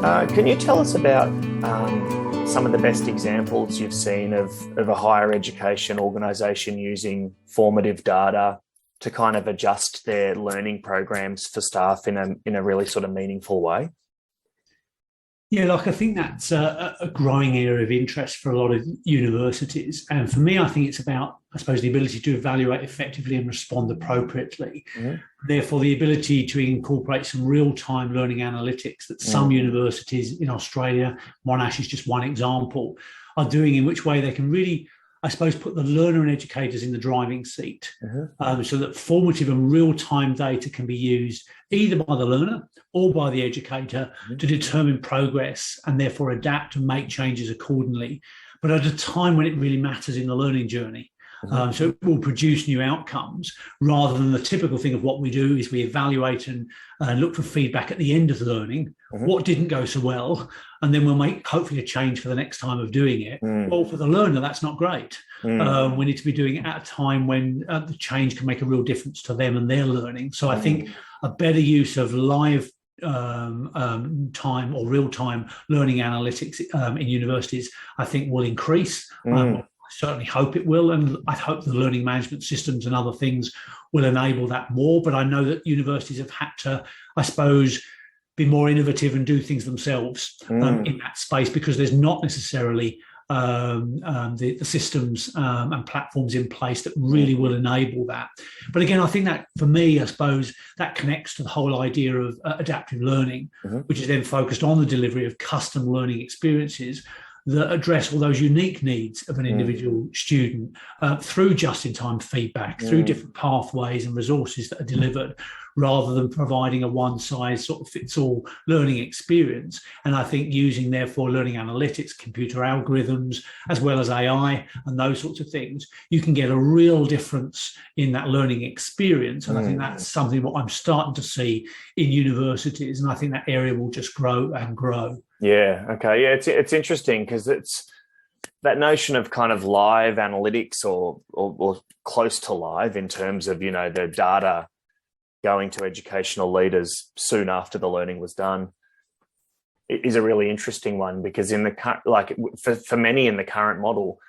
Can you tell us about some of the best examples you've seen of a higher education organisation using formative data to kind of adjust their learning programs for staff in a really sort of meaningful way? Yeah, I think that's a growing area of interest for a lot of universities. And for me, I think it's about, I suppose, the ability to evaluate effectively and respond appropriately. Mm-hmm. Therefore, the ability to incorporate some real-time learning analytics that some universities in Australia, Monash is just one example, are doing, in which way they can really, I suppose, put the learner and educators in the driving seat, so that formative and real-time data can be used either by the learner or by the educator to determine progress and therefore adapt and make changes accordingly, but at a time when it really matters in the learning journey. So it will produce new outcomes rather than the typical thing of what we do is we evaluate and look for feedback at the end of learning, what didn't go so well, and then we'll make hopefully a change for the next time of doing it. Well, for the learner, that's not great. We need to be doing it at a time when the change can make a real difference to them and their learning. So I think a better use of live time or real-time learning analytics in universities, I think will increase. I certainly hope it will, and I hope the learning management systems and other things will enable that more. But I know that universities have had to, I suppose, be more innovative and do things themselves in that space, because there's not necessarily the systems and platforms in place that really will enable that. But again, I think that for me, I suppose that connects to the whole idea of adaptive learning, which is then focused on the delivery of custom learning experiences that address all those unique needs of an individual student through just-in-time feedback, through different pathways and resources that are delivered, rather than providing a one-size-fits-all learning experience. And I think using, therefore, learning analytics, computer algorithms, as well as AI and those sorts of things, you can get a real difference in that learning experience. And I think that's something what I'm starting to see in universities, and I think that area will just grow and grow. Yeah. Okay. Yeah. It's interesting because it's that notion of kind of live analytics or close to live in terms of, the data going to educational leaders soon after the learning was done is a really interesting one, because for many in the current model,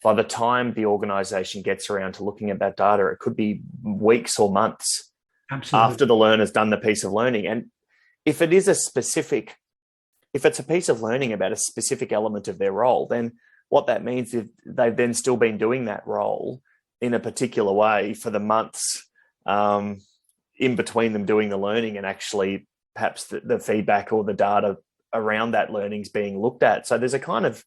by the time the organisation gets around to looking at that data, it could be weeks or months after the learner's done the piece of learning. And if it's a piece of learning about a specific element of their role, then what that means is they've then still been doing that role in a particular way for the months in between them doing the learning, and actually perhaps the feedback or the data around that learning is being looked at. So there's a kind of,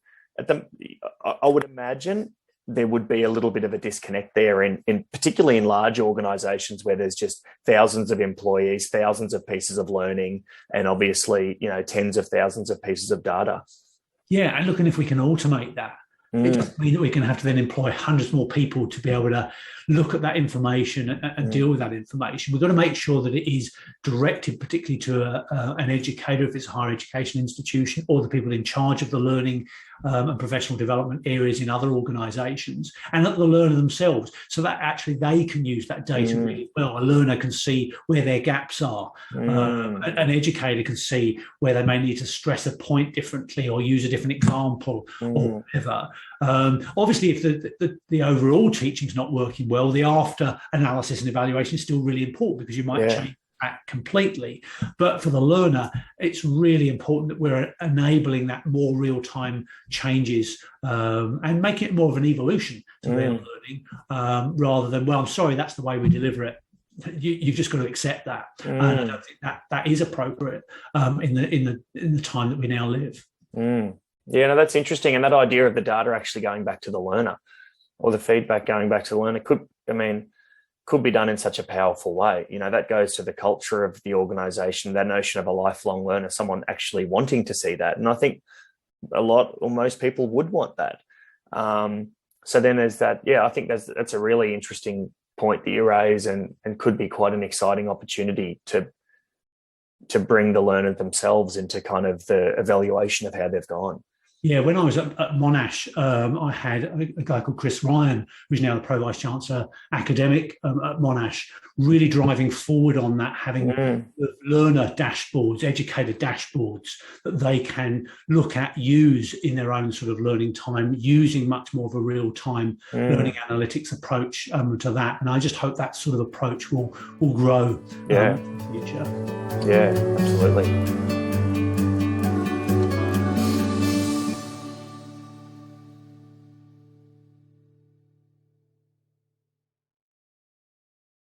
I would imagine there would be a little bit of a disconnect there in particularly in large organizations where there's just thousands of employees, thousands of pieces of learning, and obviously, tens of thousands of pieces of data. Yeah, and looking if we can automate that. It doesn't mean that we can have to then employ hundreds more people to be able to look at that information and deal with that information. We've got to make sure that it is directed particularly to an educator, if it's a higher education institution, or the people in charge of the learning and professional development areas in other organisations, and at the learner themselves, so that actually they can use that data really well. A learner can see where their gaps are. An educator can see where they may need to stress a point differently or use a different example or whatever. Obviously, if the overall teaching is not working well, the after analysis and evaluation is still really important, because you might change that completely. But for the learner, it's really important that we're enabling that more real-time changes and making it more of an evolution to their learning, rather than, well, I'm sorry, that's the way we deliver it. You've just got to accept that. And I don't think that is appropriate in the time that we now live. Yeah, no, that's interesting. And that idea of the data actually going back to the learner, or the feedback going back to the learner, could be done in such a powerful way. That goes to the culture of the organisation, that notion of a lifelong learner, someone actually wanting to see that. And I think a lot or most people would want that. So then there's that. Yeah, I think that's a really interesting point that you raise, and could be quite an exciting opportunity to bring the learner themselves into kind of the evaluation of how they've gone. Yeah, when I was at Monash, I had a guy called Chris Ryan, who's now the Pro Vice Chancellor academic at Monash, really driving forward on that, having the learner dashboards, educator dashboards that they can look at, use in their own sort of learning time, using much more of a real-time learning analytics approach to that. And I just hope that sort of approach will grow in the future. Yeah, absolutely.